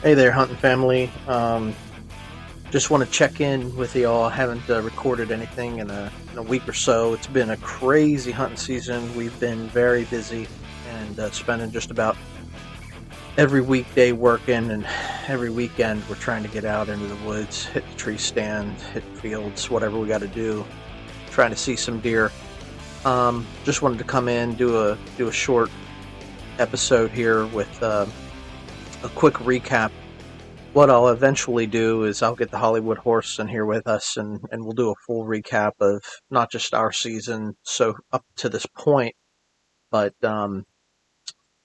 Hey there, hunting family. Just want to check in with y'all. I haven't recorded anything in a week or so. It's been a crazy hunting season. We've been very busy and spending just about every weekday working, and every weekend we're trying to get out into the woods, hit the tree stand, hit fields, whatever we got to do, trying to see some deer. Just wanted to come in, do a short episode here with a quick recap. What I'll eventually do is I'll get the Hollywood horse in here with us, and we'll do a full recap of not just our season so up to this point, but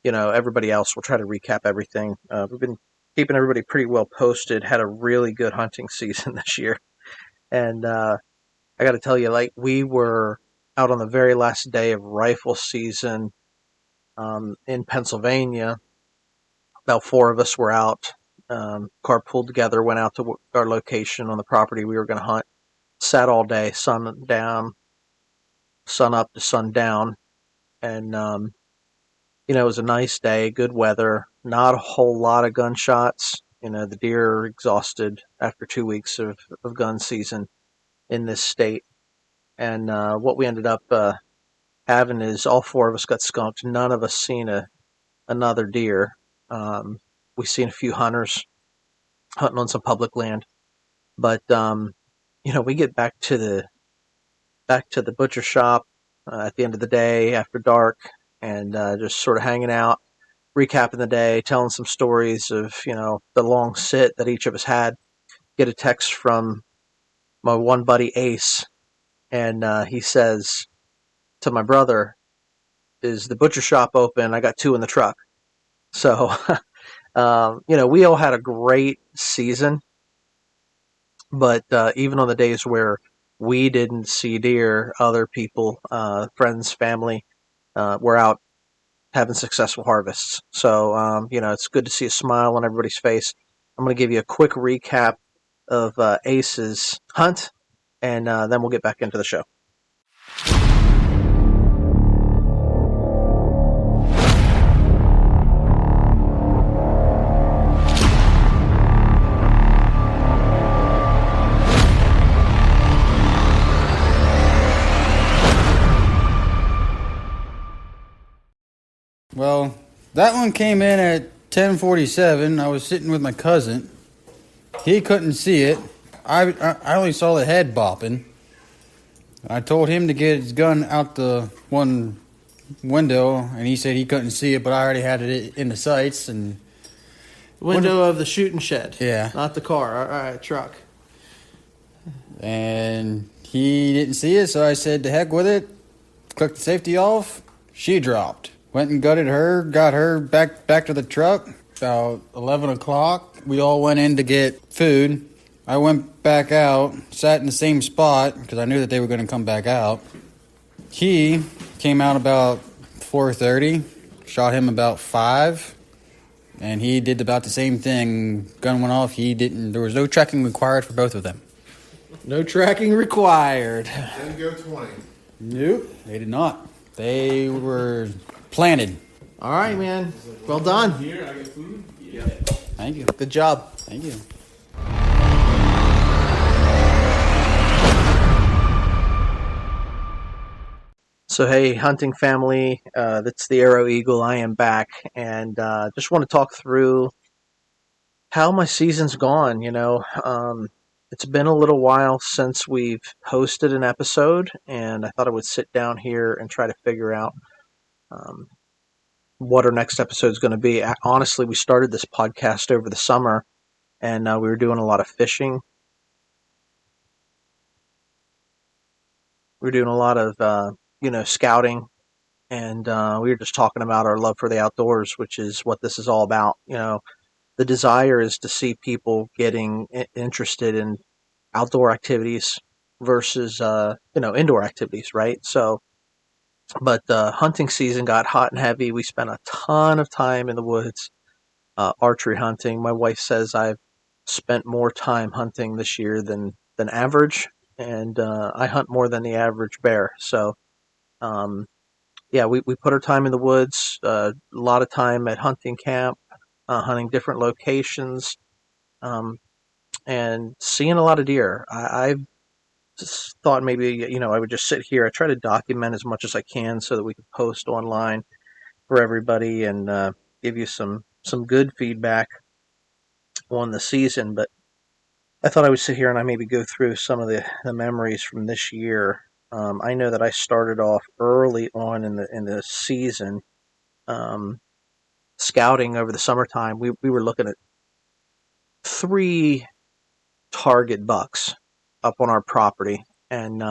everybody else. We'll try to recap everything. We've been keeping everybody pretty well posted. Had a really good hunting season this year, and I got to tell you, like, we were out on the very last day of rifle season in Pennsylvania. About four of us were out. Car pulled together, went out to our location on the property we were going to hunt. Sat all day, sun down, sun up to sundown, and it was a nice day, good weather, not a whole lot of gunshots. The deer are exhausted after 2 weeks of gun season in this state, and what we ended up having is all four of us got skunked. None of us seen another deer. We seen a few hunters hunting on some public land, but we get back to the butcher shop at the end of the day after dark, and just sort of hanging out, recapping the day, telling some stories of the long sit that each of us had. Get a text from my one buddy Ace, and he says to my brother, "Is the butcher shop open? I got two in the truck." So we all had a great season, but even on the days where we didn't see deer, other people, friends, family, were out having successful harvests. So, it's good to see a smile on everybody's face. I'm going to give you a quick recap of Ace's hunt, and then we'll get back into the show. Well, that one came in at 10:47. I was sitting with my cousin. He couldn't see it. I only saw the head bopping. I told him to get his gun out the one window, and he said he couldn't see it, but I already had it in the sights. And Window of the shooting shed. Yeah. Not the car. All right, truck. And he didn't see it, so I said, to heck with it. Clicked the safety off. She dropped. Went and gutted her, got her back to the truck. About 11 o'clock, we all went in to get food. I went back out, sat in the same spot, because I knew that they were going to come back out. He came out about 4:30, shot him about 5, and he did about the same thing. Gun went off, there was no tracking required for both of them. No tracking required. Didn't go 20. Nope, they did not. They were planted. All right, man. Well done. Here, I get food. Yeah. Thank you. Good job. Thank you. So, hey, hunting family, that's the Arrow Eagle. I am back, and just want to talk through how my season's gone. It's been a little while since we've posted an episode, and I thought I would sit down here and try to figure out what our next episode is going to be. Honestly, we started this podcast over the summer, and we were doing a lot of fishing. We were doing a lot of scouting, and we were just talking about our love for the outdoors, which is what this is all about. The desire is to see people getting interested in outdoor activities versus indoor activities, right? So, but hunting season got hot and heavy. We spent a ton of time in the woods, archery hunting. My wife says I've spent more time hunting this year than average, and I hunt more than the average bear. So, we put our time in the woods, a lot of time at hunting camp, hunting different locations, and seeing a lot of deer. I just thought maybe I would just sit here. I try to document as much as I can so that we could post online for everybody and give you some good feedback on the season. But I thought I would sit here and I maybe go through some of the memories from this year. I know that I started off early on in the season, um, scouting over the summertime. We were looking at three target bucks up on our property and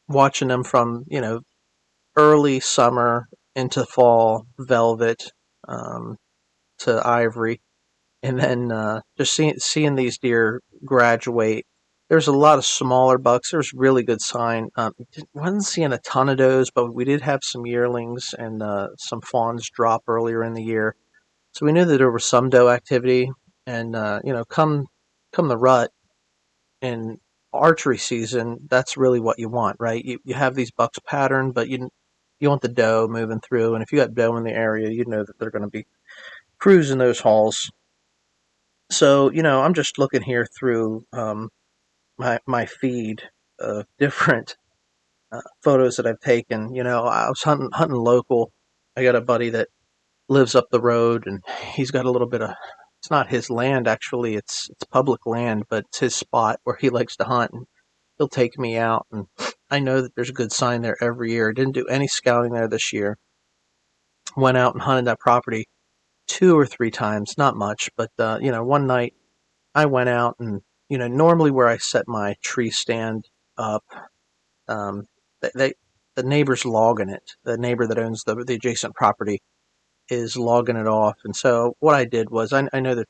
watching them from early summer into fall, velvet, um, to ivory, and then just seeing these deer graduate. There's a lot of smaller bucks. There's really good sign. Wasn't seeing a ton of those, but we did have some yearlings and some fawns drop earlier in the year. So we knew that there was some doe activity, and come the rut in archery season, that's really what you want, right? You have these bucks patterned, but you want the doe moving through, and if you got doe in the area, you know that they're going to be cruising those halls. So I'm just looking here through my feed of different photos that I've taken. I was hunting local. I got a buddy that lives up the road, and he's got a little bit of. It's not his land actually. It's public land, but it's his spot where he likes to hunt. And he'll take me out, and I know that there's a good sign there every year. I didn't do any scouting there this year. Went out and hunted that property two or three times, not much, but one night I went out and normally where I set my tree stand up, um, the neighbor's logging it. The neighbor that owns the adjacent property is logging it off, and so what I did was I know that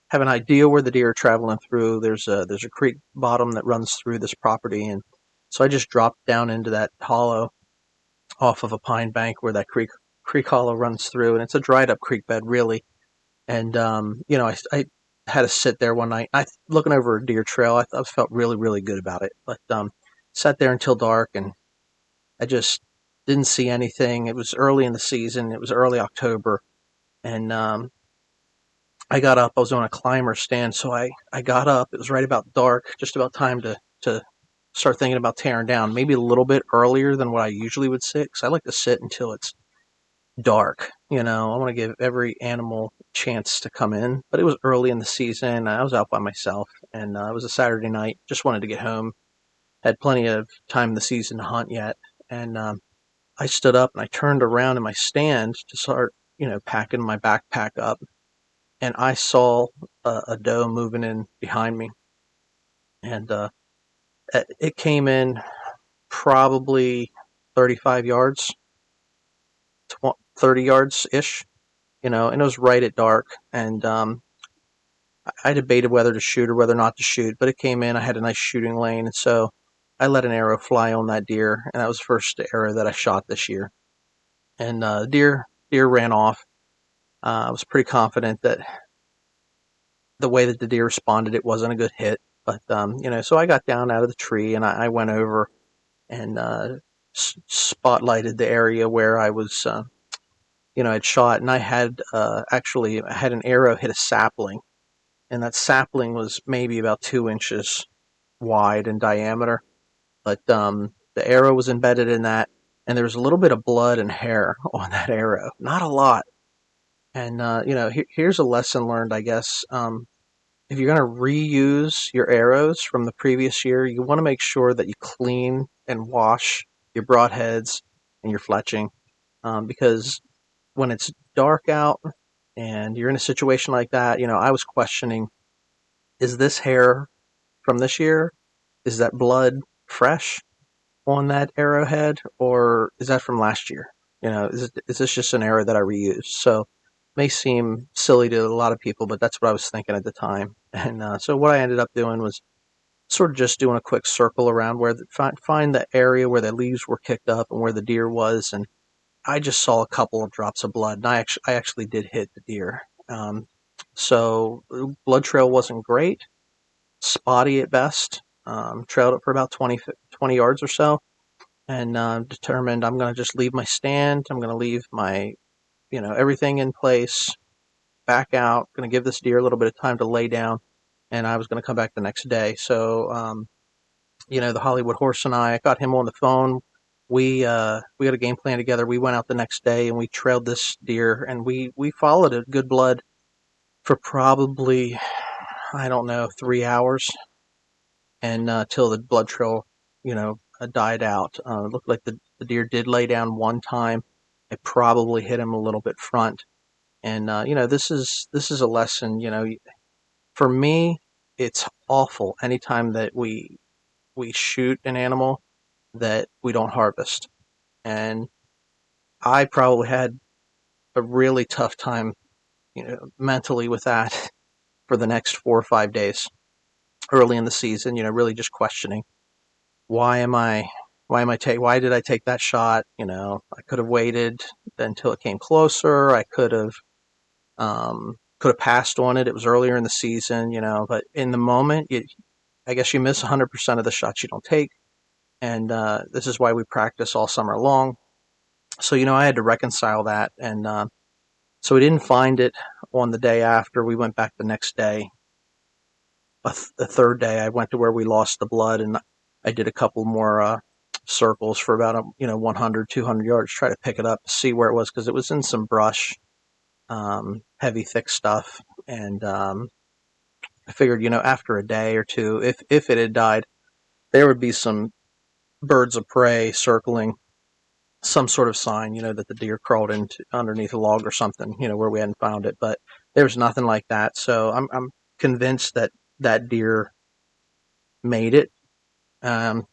have an idea where the deer are traveling through. There's a creek bottom that runs through this property, and so I just dropped down into that hollow off of a pine bank where that creek hollow runs through, and it's a dried up creek bed really. And I had to sit there one night. Looking over a deer trail. I felt really really good about it, but sat there until dark, and I just didn't see anything. It was early in the season. It was early October, and I got up. I was on a climber stand, so I got up. It was right about dark, just about time to start thinking about tearing down. Maybe a little bit earlier than what I usually would sit, because I like to sit until it's dark. I want to give every animal a chance to come in. But it was early in the season. I was out by myself, and it was a Saturday night. Just wanted to get home. Had plenty of time in the season to hunt yet, and I stood up and I turned around in my stand to start, packing my backpack up, and I saw a doe moving in behind me, and it came in probably 35 yards, 30 yards ish, and it was right at dark, and I debated whether to shoot or whether not to shoot, but it came in. I had a nice shooting lane, and so I let an arrow fly on that deer, and that was the first arrow that I shot this year. And deer ran off. I was pretty confident that the way that the deer responded, it wasn't a good hit. But so I got down out of the tree and I went over and spotlighted the area where I was, I'd shot, and I had I had an arrow hit a sapling, and that sapling was maybe about 2 inches wide in diameter. But the arrow was embedded in that, and there was a little bit of blood and hair on that arrow, not a lot. And here's a lesson learned, I guess. If you're going to reuse your arrows from the previous year, you want to make sure that you clean and wash your broadheads and your fletching, because when it's dark out and you're in a situation like that, I was questioning: is this hair from this year? Is that blood fresh on that arrowhead, or is that from last year? Is this just an arrow that I reused? So it may seem silly to a lot of people, but that's what I was thinking at the time. And so what I ended up doing was sort of just doing a quick circle around where find the area where the leaves were kicked up and where the deer was, and I just saw a couple of drops of blood, and I actually did hit the deer. So blood trail wasn't great, spotty at best. Trailed it for about 20 yards or so, and determined I'm going to just leave my stand. I'm going to leave my, everything in place, back out, going to give this deer a little bit of time to lay down, and I was going to come back the next day. So, the Hollywood Horse and I got him on the phone. We got a game plan together. We went out the next day and we trailed this deer, and we followed it good blood for probably, I don't know, 3 hours, and till the blood trail, died out. It looked like the deer did lay down one time. It probably hit him a little bit front, and this is a lesson. For me, it's awful anytime that we shoot an animal that we don't harvest, and I probably had a really tough time, mentally with that for the next 4 or 5 days early in the season. Really just questioning why am I why did I take that shot? I could have waited until it came closer. I could have passed on it. It was earlier in the season, but in the moment, I guess you miss 100% of the shots you don't take, and this is why we practice all summer long. So I had to reconcile that, and so we didn't find it on the day after. We went back the next day. The third day, I went to where we lost the blood, and I did a couple more circles for about 100, 200 yards, try to pick it up, see where it was, because it was in some brush, heavy, thick stuff, and I figured, after a day or two, if it had died, there would be some birds of prey circling, some sort of sign, that the deer crawled into underneath a log or something, where we hadn't found it. But there's nothing like that. So I'm convinced that that deer made it. And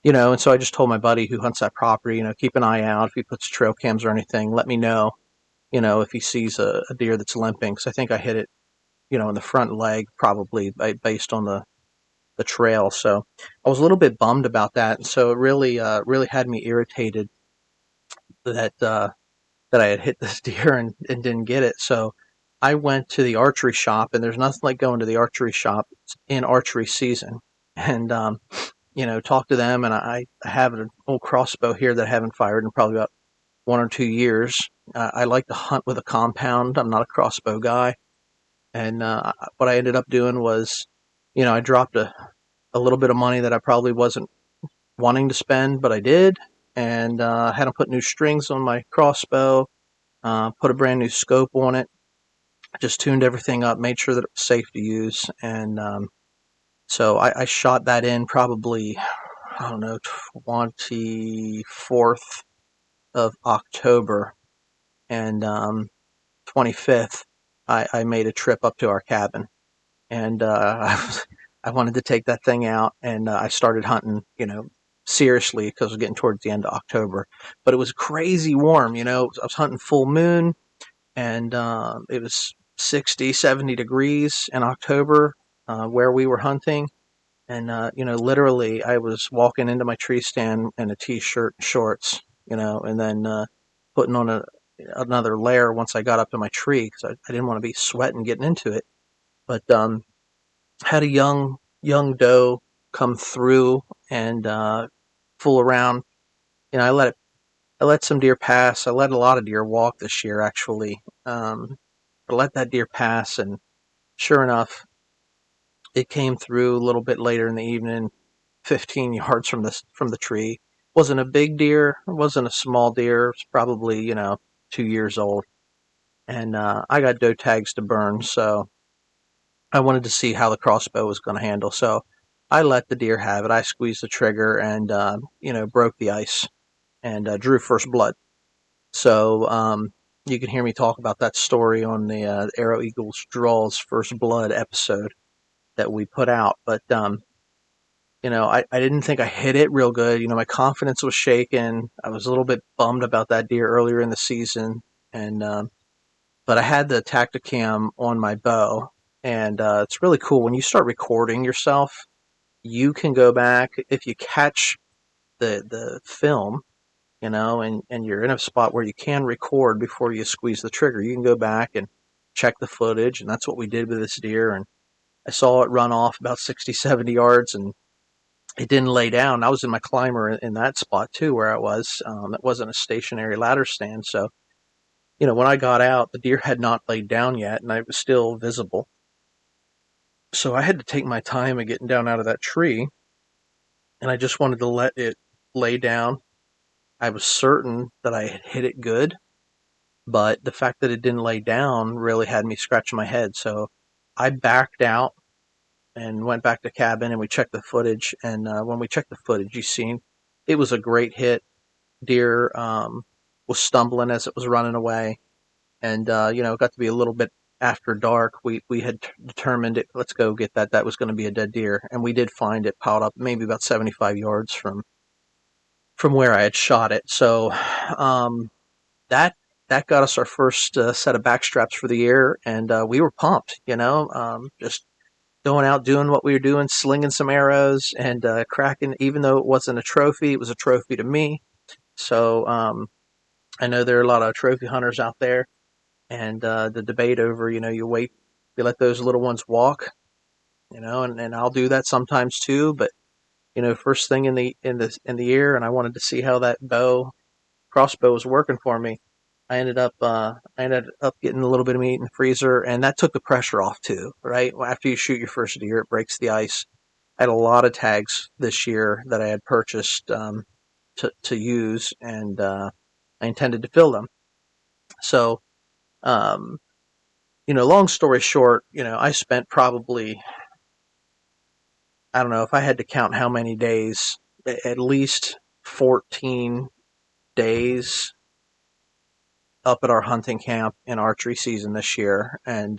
so I just told my buddy who hunts that property, keep an eye out. If he puts trail cams or anything, let me know, if he sees a deer that's limping. Because I think I hit it, in the front leg, probably based on the trail. So I was a little bit bummed about that. And so it really had me irritated that I had hit this deer and didn't get it. So I went to the archery shop, and there's nothing like going to the archery shop in archery season, and talk to them. And I have an old crossbow here that I haven't fired in probably about 1 or 2 years. I like to hunt with a compound. I'm not a crossbow guy, and what I ended up doing was, I dropped a little bit of money that I probably wasn't wanting to spend, but I did, and had them put new strings on my crossbow, put a brand new scope on it, just tuned everything up, made sure that it was safe to use, and so I shot that in probably, I don't know, 24th of October, and 25th, I made a trip up to our cabin, and I wanted to take that thing out, and I started hunting, seriously, because it was getting towards the end of October. But it was crazy warm, I was hunting full moon, and it was 60, 70 degrees in October where we were hunting. And, literally, I was walking into my tree stand in a t-shirt and shorts, and then putting on another layer once I got up to my tree, because I didn't want to be sweating getting into it. But had a young doe come through and fool around. I let some deer pass. I let a lot of deer walk this year, actually. I let that deer pass, and sure enough, it came through a little bit later in the evening, 15 yards from the tree. Wasn't a big deer. It wasn't a small deer. It was probably 2 years old, and I got doe tags to burn, so I wanted to see how the crossbow was going to handle. So I let the deer have it. I squeezed the trigger and broke the ice and drew first blood. So you can hear me talk about that story on the Arrow Eagles Draws First Blood episode that we put out. But I didn't think I hit it real good. My confidence was shaken. I was a little bit bummed about that deer earlier in the season, and but I had the Tacticam on my bow, and it's really cool when you start recording yourself. You can go back if you catch the film, and you're in a spot where you can record before you squeeze the trigger. You can go back and check the footage, and that's what we did with this deer. And I saw it run off about 60, 70 yards, and it didn't lay down. I was in my climber in that spot too, where I was. It wasn't a stationary ladder stand, so when I got out, the deer had not laid down yet, and I was still visible. So I had to take my time in getting down out of that tree, and I just wanted to let it lay down. I was certain that I had hit it good, but the fact that it didn't lay down really had me scratching my head. So I backed out and went back to cabin, and we checked the footage. And when we checked the footage, you seen it was a great hit. Deer was stumbling as it was running away, and it got to be a little bit after dark. We had determined it. Let's go get that. That was going to be a dead deer, and we did find it piled up maybe about 75 yards from where I had shot it. So that that got us our first set of backstraps for the year, and we were pumped. Just going out doing what we were doing, slinging some arrows and cracking. Even though it wasn't a trophy, it was a trophy to me. So I know there are a lot of trophy hunters out there, and the debate over, you wait, you let those little ones walk, and I'll do that sometimes too. But first thing in the year, and I wanted to see how that crossbow was working for me. I ended up getting a little bit of meat in the freezer, and that took the pressure off too. Right after you shoot your first deer, it breaks the ice. I had a lot of tags this year that I had purchased to use, and I intended to fill them. So, um, long story short, I spent probably, I don't know if I had to count how many days, at least 14 days up at our hunting camp in archery season this year, and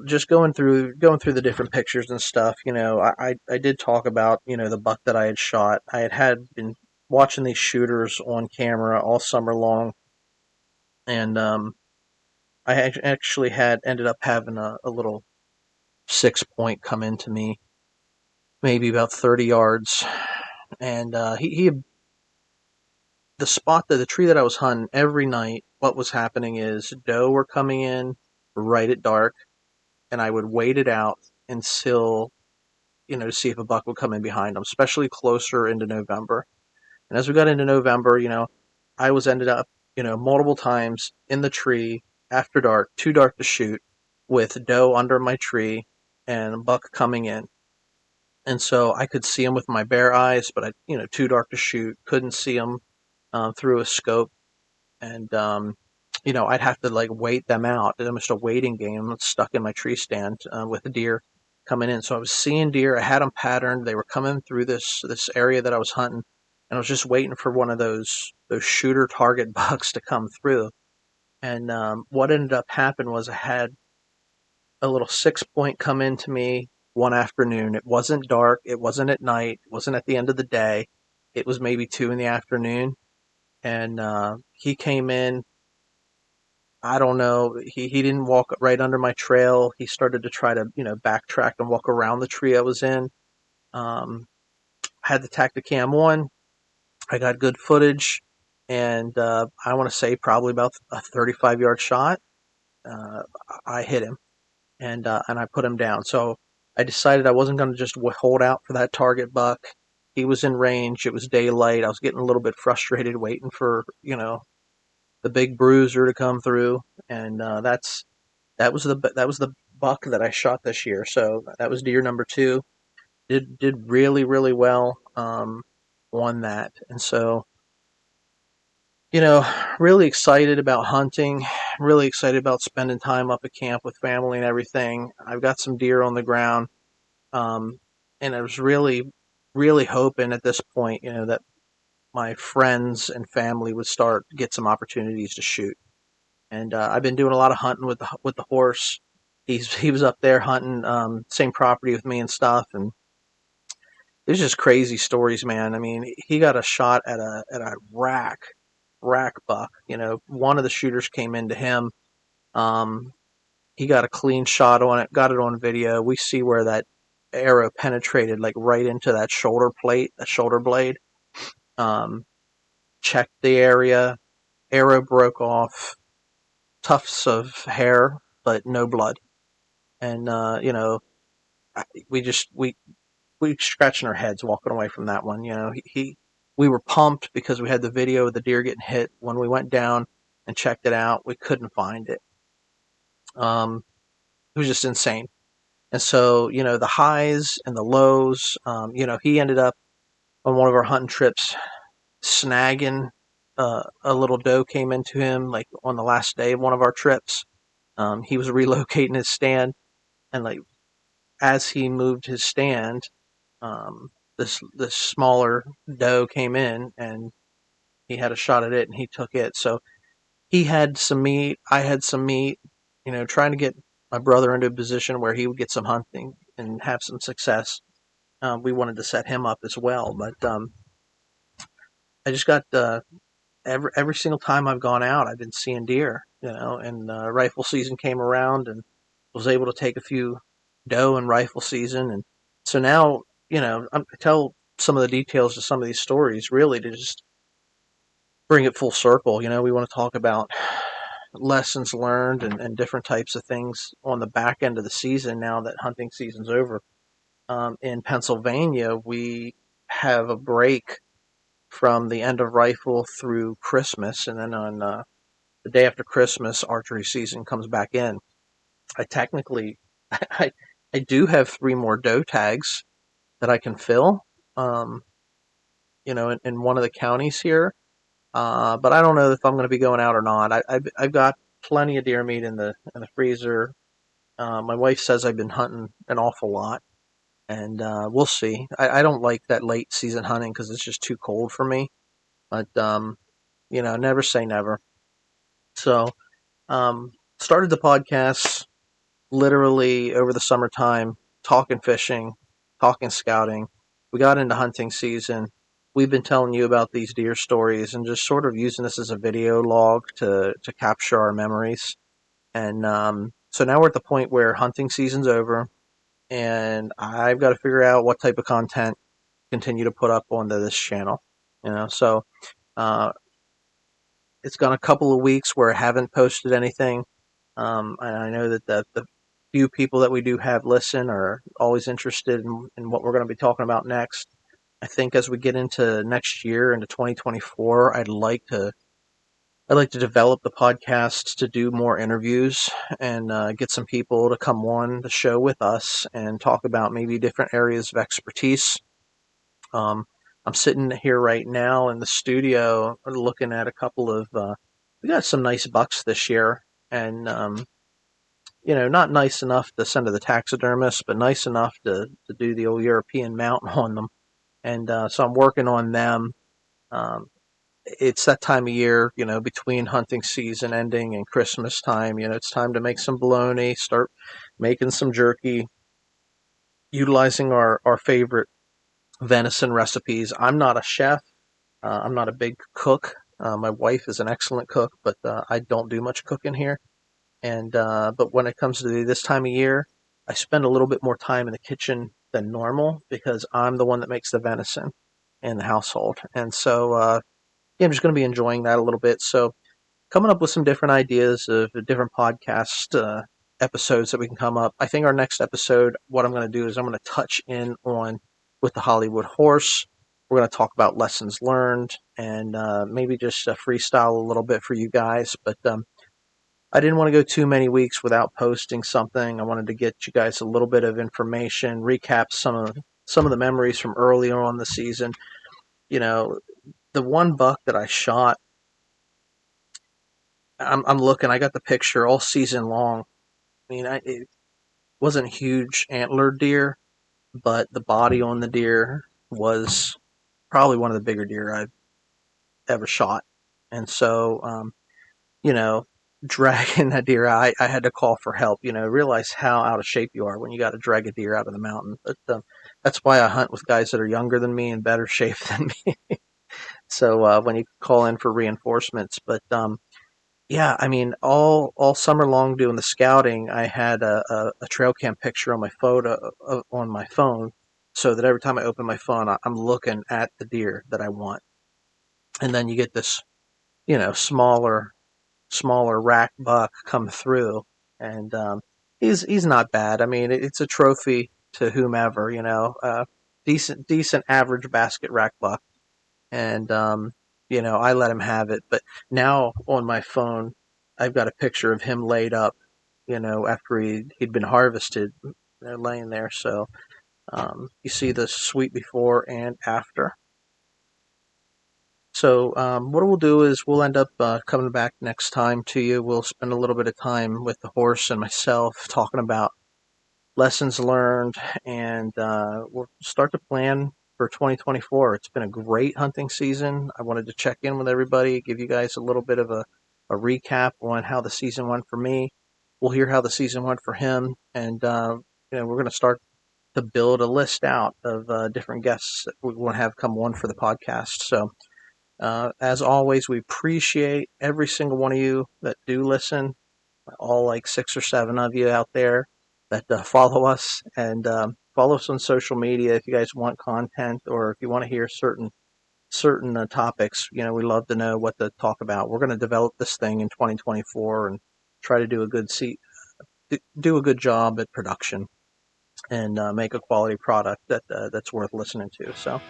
just going through the different pictures and stuff. I did talk about the buck that I had shot. I had been watching these shooters on camera all summer long, and I actually had ended up having a little 6 point come into me, maybe about 30 yards, and he the spot that the tree that I was hunting every night. What was happening is doe were coming in right at dark, and I would wait it out until to see if a buck would come in behind them, especially closer into November. And as we got into November, I was ended up multiple times in the tree after dark, too dark to shoot, with doe under my tree and a buck coming in. And so I could see them with my bare eyes, but too dark to shoot. Couldn't see them through a scope, and I'd have to like wait them out. It was just a waiting game. I'm stuck in my tree stand with the deer coming in. So I was seeing deer. I had them patterned. They were coming through this area that I was hunting, and I was just waiting for one of those shooter target bucks to come through. And what ended up happening was I had a little 6 point come into me one afternoon. It wasn't dark. It wasn't at night. It wasn't at the end of the day. It was maybe 2 in the afternoon, and he came in. I don't know. He didn't walk right under my trail. He started to try to backtrack and walk around the tree I was in. Um, had the Tacticam on. I got good footage, and I want to say probably about a 35-yard shot. Uh, I hit him, and I put him down. So I decided I wasn't going to just hold out for that target buck. He was in range. It was daylight. I was getting a little bit frustrated waiting for the big bruiser to come through, and that was the buck that I shot this year. So that was deer number two. Did really really well on that, and so really excited about hunting, really excited about spending time up at camp with family and everything. I've got some deer on the ground, um, and I was really, really hoping at this point, that my friends and family would start to get some opportunities to shoot. And I've been doing a lot of hunting with the horse. He was up there hunting same property with me and stuff, and there's just crazy stories, man. I mean, he got a shot at a rack buck. One of the shooters came into him. Um, he got a clean shot on it, got it on video. We see where that arrow penetrated like right into that shoulder plate, that shoulder blade. Um, Checked the area, arrow broke off, tufts of hair, but no blood. And we just we scratching our heads walking away from that one. we were pumped because we had the video of the deer getting hit. When we went down and checked it out, we couldn't find it. It was just insane. And so, the highs and the lows, he ended up on one of our hunting trips snagging a little doe came into him like on the last day of one of our trips. He was relocating his stand, and like as he moved his stand, this smaller doe came in, and he had a shot at it, and he took it. So he had some meat, I had some meat. Trying to get my brother into a position where he would get some hunting and have some success. We wanted to set him up as well, but I just got every single time I've gone out, I've been seeing deer. And rifle season came around, and was able to take a few doe in rifle season, and so now I tell some of the details of some of these stories really to just bring it full circle. We want to talk about lessons learned and different types of things on the back end of the season now that hunting season's over. In Pennsylvania, we have a break from the end of rifle through Christmas, and then on the day after Christmas, archery season comes back in. I technically, I, I do have 3 more doe tags that I can fill, um, in one of the counties here. But I don't know if I'm going to be going out or not. I've got plenty of deer meat in the freezer. My wife says I've been hunting an awful lot, and we'll see. I don't like that late season hunting because it's just too cold for me. But never say never. So started the podcast literally over the summertime, talking fishing, talking scouting. We got into hunting season. We've been telling you about these deer stories and just sort of using this as a video log to capture our memories. And so now we're at the point where hunting season's over, and I've got to figure out what type of content continue to put up onto this channel. So uh, it's gone a couple of weeks where I haven't posted anything. And I know that the few people that we do have listen are always interested in what we're going to be talking about next. I think as we get into next year, into 2024, I'd like to develop the podcast to do more interviews and get some people to come on the show with us and talk about maybe different areas of expertise. Um, I'm sitting here right now in the studio looking at a couple of. We got some nice bucks this year, and not nice enough to send to the taxidermist, but nice enough to do the old European mount on them. And so I'm working on them. Um, it's that time of year, between hunting season ending and Christmas time. It's time to make some bologna, start making some jerky, utilizing our favorite venison recipes. I'm not a chef. I'm not a big cook. My wife is an excellent cook, but I don't do much cooking here. And but when it comes to this time of year, I spend a little bit more time in the kitchen than normal because I'm the one that makes the venison in the household. And so yeah, I'm just going to be enjoying that a little bit. So coming up with some different ideas of different podcast episodes that we can come up. I think our next episode, what I'm going to do is I'm going to touch in on with the Hollywood horse. We're going to talk about lessons learned and maybe just freestyle a little bit for you guys. But I didn't want to go too many weeks without posting something. I wanted to get you guys a little bit of information, recap some of the memories from earlier on the season. You know, the one buck that I shot, I'm looking. I got the picture all season long. I mean, it wasn't a huge antlered deer, but the body on the deer was probably one of the bigger deer I've ever shot. And so, you know, dragging that deer out, I had to call for help. Realize how out of shape you are when you got to drag a deer out of the mountain. But that's why I hunt with guys that are younger than me and better shape than me. So when you call in for reinforcements, but yeah, I mean, all summer long doing the scouting, I had a trail cam picture on my photo on my phone, so that every time I open my phone, I'm looking at the deer that I want, and then you get this, smaller rack buck come through, and he's not bad. I mean, it's a trophy to whomever, decent average basket rack buck, and I let him have it. But now on my phone, I've got a picture of him laid up, after he'd been harvested, laying there. So you see the sweet before and after. So what we'll do is we'll end up coming back next time to you. We'll spend a little bit of time with the horse and myself talking about lessons learned, and we'll start to plan for 2024. It's been a great hunting season. I wanted to check in with everybody, give you guys a little bit of a recap on how the season went for me. We'll hear how the season went for him, and we're going to start to build a list out of different guests that we want to have come on for the podcast. So, as always, we appreciate every single one of you that do listen, all like 6 or 7 of you out there that follow us, and follow us on social media if you guys want content, or if you want to hear certain topics. We love to know what to talk about. We're going to develop this thing in 2024 and try to do a good job at production, and make a quality product that's worth listening to. So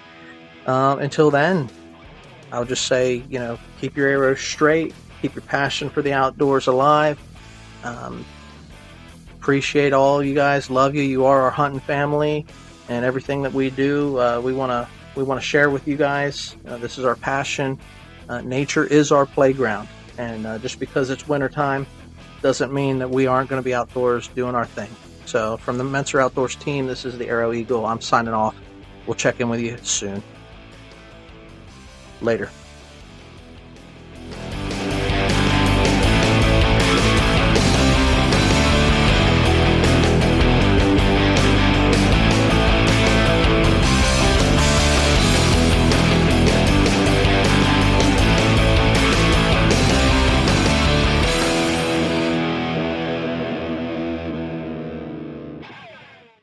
until then, I'll just say, keep your arrows straight, keep your passion for the outdoors alive. Appreciate all you guys. Love you. You are our hunting family, and everything that we do, we want to share with you guys. This is our passion. Nature is our playground, and just because it's wintertime doesn't mean that we aren't going to be outdoors doing our thing. So from the Mentor Outdoors team, this is the Arrow Eagle. I'm signing off. We'll check in with you soon. Later.